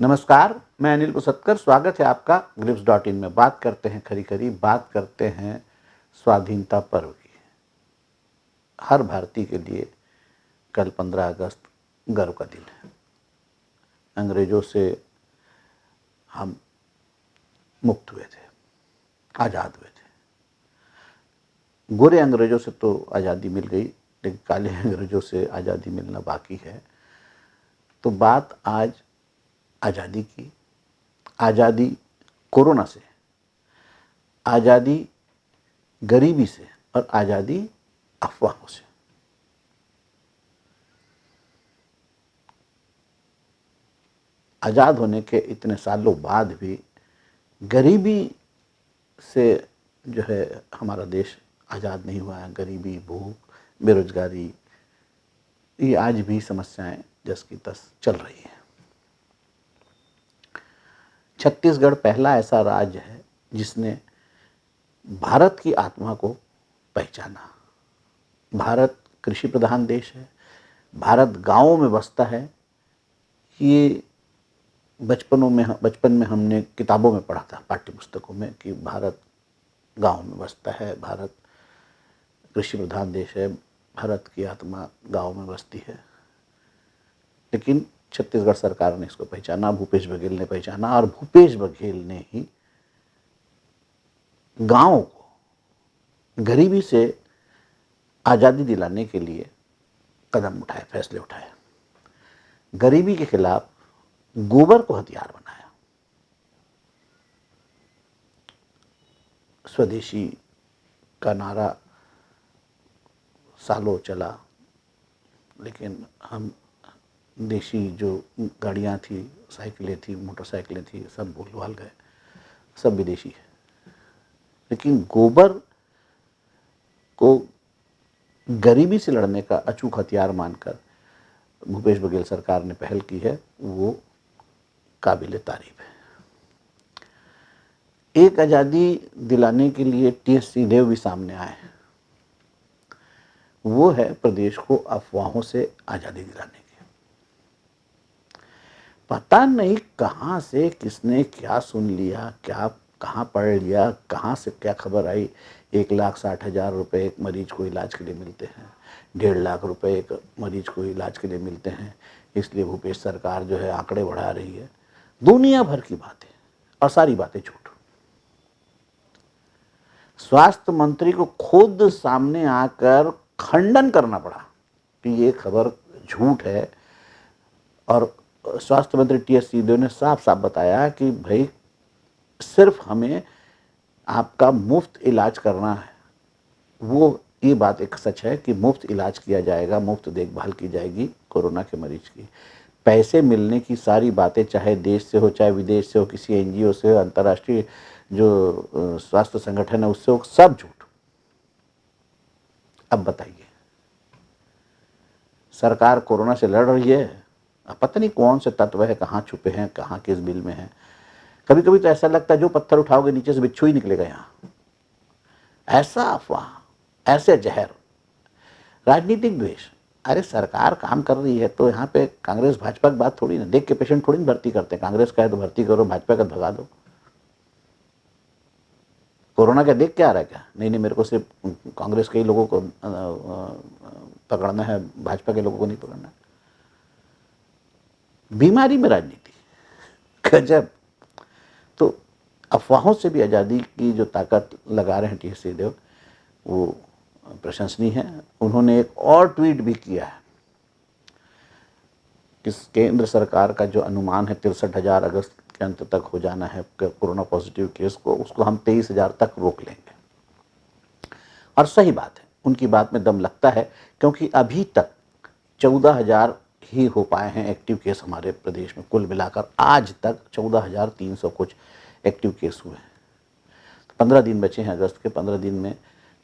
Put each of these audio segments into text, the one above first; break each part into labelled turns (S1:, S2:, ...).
S1: नमस्कार, मैं अनिल पुसत्कर। स्वागत है आपका ग्रिप्स.इन में। बात करते हैं खरी खरी, बात करते हैं स्वाधीनता पर्व की। हर भारतीय के लिए कल 15 अगस्त गर्व का दिन है। अंग्रेजों से हम मुक्त हुए थे, आज़ाद हुए थे। गोरे अंग्रेजों से तो आज़ादी मिल गई, लेकिन काले अंग्रेजों से आज़ादी मिलना बाकी है। तो बात आज आज़ादी की, आज़ादी कोरोना से, आज़ादी गरीबी से और आज़ादी अफवाहों से। आज़ाद होने के इतने सालों बाद भी गरीबी से जो है हमारा देश आज़ाद नहीं हुआ है। गरीबी, भूख, बेरोजगारी, ये आज भी समस्याएं जस की तस चल रही हैं। छत्तीसगढ़ पहला ऐसा राज्य है जिसने भारत की आत्मा को पहचाना। भारत कृषि प्रधान देश है, भारत गांवों में बसता है। ये बचपन में हमने किताबों में पढ़ा था, पाठ्य पुस्तकों में, कि भारत गांव में बसता है, भारत कृषि प्रधान देश है, भारत की आत्मा गांव में बसती है। लेकिन छत्तीसगढ़ सरकार ने इसको पहचाना, भूपेश बघेल ने पहचाना, और भूपेश बघेल ने ही गांव को गरीबी से आज़ादी दिलाने के लिए कदम उठाए, फैसले उठाए। गरीबी के खिलाफ गोबर को हथियार बनाया। स्वदेशी का नारा सालों चला, लेकिन हम देशी जो गाड़ियाँ थी, साइकिलें थी, मोटरसाइकिलें थी, सब भूल भाल गए, सब विदेशी है। लेकिन गोबर को गरीबी से लड़ने का अचूक हथियार मानकर भूपेश बघेल सरकार ने पहल की है, वो काबिल तारीफ है। एक आज़ादी दिलाने के लिए टी.एस. सिंहदेव भी सामने आए हैं। वो है प्रदेश को अफवाहों से आज़ादी दिलाने की। पता नहीं कहाँ से किसने क्या सुन लिया, क्या कहाँ पढ़ लिया, कहाँ से क्या खबर आई। 1,60,000 रुपये एक मरीज को इलाज के लिए मिलते हैं, 1.5 लाख रुपए एक मरीज को इलाज के लिए मिलते हैं, इसलिए भूपेश सरकार जो है आंकड़े बढ़ा रही है। दुनिया भर की बातें, और सारी बातें झूठ। स्वास्थ्य मंत्री को खुद सामने आकर खंडन करना पड़ा कि ये खबर झूठ है। और स्वास्थ्य मंत्री टी.एस. सिंहदेव ने साफ साफ बताया कि भाई सिर्फ हमें आपका मुफ्त इलाज करना है। वो ये बात एक सच है कि मुफ्त इलाज किया जाएगा, मुफ्त देखभाल की जाएगी कोरोना के मरीज की। पैसे मिलने की सारी बातें, चाहे देश से हो चाहे विदेश से हो, किसी एनजीओ से हो, अंतर्राष्ट्रीय जो स्वास्थ्य संगठन है उससे हो, सब झूठ। अब बताइए, सरकार कोरोना से लड़ रही है, अब पता नहीं कौन से तत्व है, कहाँ छुपे हैं, कहाँ किस बिल में है। कभी कभी तो ऐसा लगता है जो पत्थर उठाओगे नीचे से बिच्छू ही निकलेगा। यहाँ ऐसा अफवाह, ऐसे जहर, राजनीतिक द्वेष। अरे सरकार काम कर रही है तो यहाँ पे कांग्रेस भाजपा की बात थोड़ी ना, देख के पेशेंट थोड़ी ना भर्ती करते हैं। कांग्रेस का है तो भर्ती करो, भाजपा का भगा दो। कोरोना का देख के आ रहा है क्या? नहीं नहीं, मेरे को सिर्फ कांग्रेस के ही लोगों को पकड़ना है, भाजपा के लोगों को नहीं पकड़ना है। बीमारी में राजनीति, गजब। तो अफवाहों से भी आज़ादी की जो ताकत लगा रहे हैं टी.एस. सिंहदेव, वो प्रशंसनीय है। उन्होंने एक और ट्वीट भी किया है कि केंद्र सरकार का जो अनुमान है 63,000 अगस्त के अंत तक हो जाना है कोरोना पॉजिटिव केस को, उसको हम 23,000 तक रोक लेंगे। और सही बात है, उनकी बात में दम लगता है, क्योंकि अभी तक 14,000 ही हो पाए हैं एक्टिव केस हमारे प्रदेश में। कुल मिलाकर आज तक 14,300 कुछ एक्टिव केस हुए हैं। 15 दिन बचे हैं अगस्त के, 15 दिन में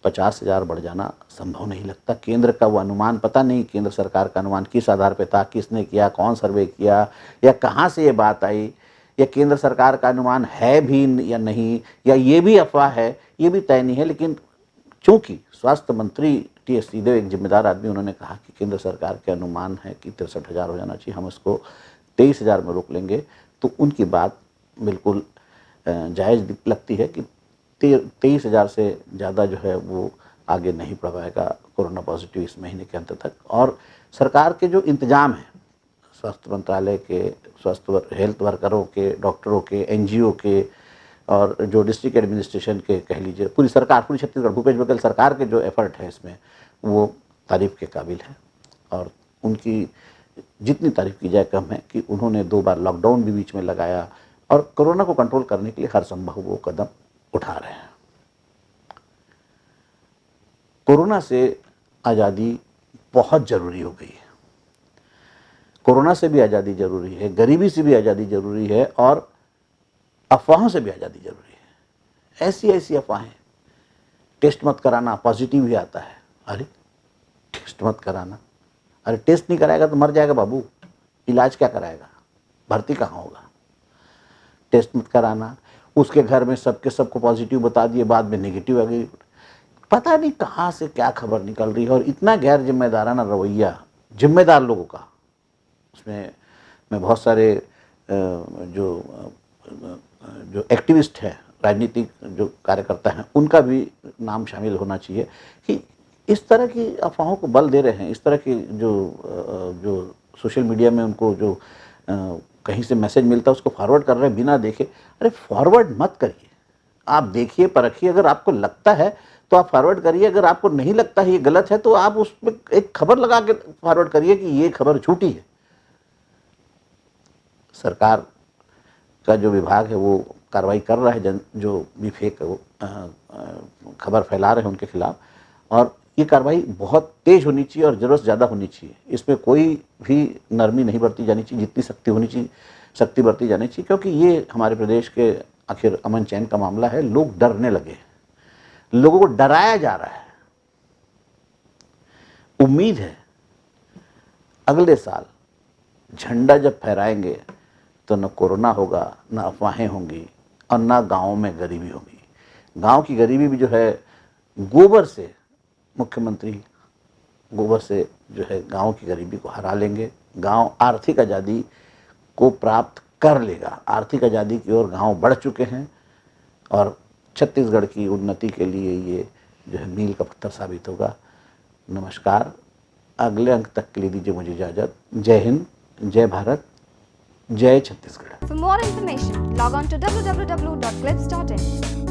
S1: 50,000 बढ़ जाना संभव नहीं लगता। केंद्र का वो अनुमान, पता नहीं केंद्र सरकार का अनुमान किस आधार पे था, किसने किया, कौन सर्वे किया, या कहाँ से ये बात आई, या केंद्र सरकार का अनुमान है भी या नहीं, या ये भी अफवाह है, ये भी तय नहीं है। लेकिन चूंकि स्वास्थ्य मंत्री टी.एस. सिंहदेव एक जिम्मेदार आदमी, उन्होंने कहा कि केंद्र सरकार के अनुमान है कि 63,000 हो जाना चाहिए, हम इसको 23,000 में रोक लेंगे। तो उनकी बात बिल्कुल जायज़ लगती है कि 23,000 से ज़्यादा जो है वो आगे नहीं बढ़ पाएगा कोरोना पॉजिटिव इस महीने के अंत तक। और सरकार के जो इंतजाम हैं, स्वास्थ्य मंत्रालय के, हेल्थ वर्करों के, डॉक्टरों के, एनजीओ के और जो डिस्ट्रिक्ट एडमिनिस्ट्रेशन के कह लीजिए, पूरी सरकार, पूरी छत्तीसगढ़ भूपेश बघेल सरकार के जो एफर्ट है इसमें, वो तारीफ़ के काबिल है। और उनकी जितनी तारीफ़ की जाए कम है कि उन्होंने 2 बार लॉकडाउन भी बीच में लगाया और कोरोना को कंट्रोल करने के लिए हर संभव वो कदम उठा रहे हैं। कोरोना से आज़ादी बहुत ज़रूरी हो गई है। कोरोना से भी आज़ादी ज़रूरी है, गरीबी से भी आज़ादी ज़रूरी है और अफवाहों से भी आज़ादी ज़रूरी है। ऐसी ऐसी अफवाहें, टेस्ट मत कराना, पॉजिटिव ही आता है। अरे टेस्ट मत कराना, अरे टेस्ट नहीं कराएगा तो मर जाएगा बाबू, इलाज क्या कराएगा, भर्ती कहाँ होगा। टेस्ट मत कराना, उसके घर में सबको पॉजिटिव बता दिए, बाद में नेगेटिव आ गई। पता नहीं कहाँ से क्या खबर निकल रही है और इतना गैर जिम्मेदाराना रवैया जिम्मेदार लोगों का। उसमें मैं बहुत सारे जो एक्टिविस्ट हैं, राजनीतिक जो कार्यकर्ता हैं, उनका भी नाम शामिल होना चाहिए कि इस तरह की अफवाहों को बल दे रहे हैं। इस तरह की जो सोशल मीडिया में उनको जो कहीं से मैसेज मिलता है उसको फॉरवर्ड कर रहे हैं बिना देखे। अरे फॉरवर्ड मत करिए, आप देखिए, परखिए, अगर आपको लगता है तो आप फॉरवर्ड करिए, अगर आपको नहीं लगता है ये गलत है तो आप उसमें एक खबर लगा के फॉरवर्ड करिए कि ये खबर झूठी है। सरकार का जो विभाग है वो कार्रवाई कर रहा है जो भी फेक खबर फैला रहे हैं उनके खिलाफ, और ये कार्रवाई बहुत तेज होनी चाहिए और ज़रूरत से ज़्यादा होनी चाहिए। इसमें कोई भी नरमी नहीं बरती जानी चाहिए, जितनी सख्ती होनी चाहिए सख्ती बरती जानी चाहिए, क्योंकि ये हमारे प्रदेश के आखिर अमन चैन का मामला है। लोग डरने लगे, लोगों को डराया जा रहा है। उम्मीद है अगले साल झंडा जब फहराएंगे तो न कोरोना होगा, न अफवाहें होंगी और न गाँव में गरीबी होगी। गांव की गरीबी भी जो है गोबर से, मुख्यमंत्री गोबर से जो है गांव की गरीबी को हरा लेंगे। गांव आर्थिक आज़ादी को प्राप्त कर लेगा। आर्थिक आज़ादी की ओर गांव बढ़ चुके हैं और छत्तीसगढ़ की उन्नति के लिए ये जो है मील का पत्थर साबित होगा। नमस्कार, अगले अंक तक के लिए दीजिए मुझे इजाज़त। जय हिंद, जय भारत, जय Chhattisgarh.
S2: For more information, log on to www.clips.in.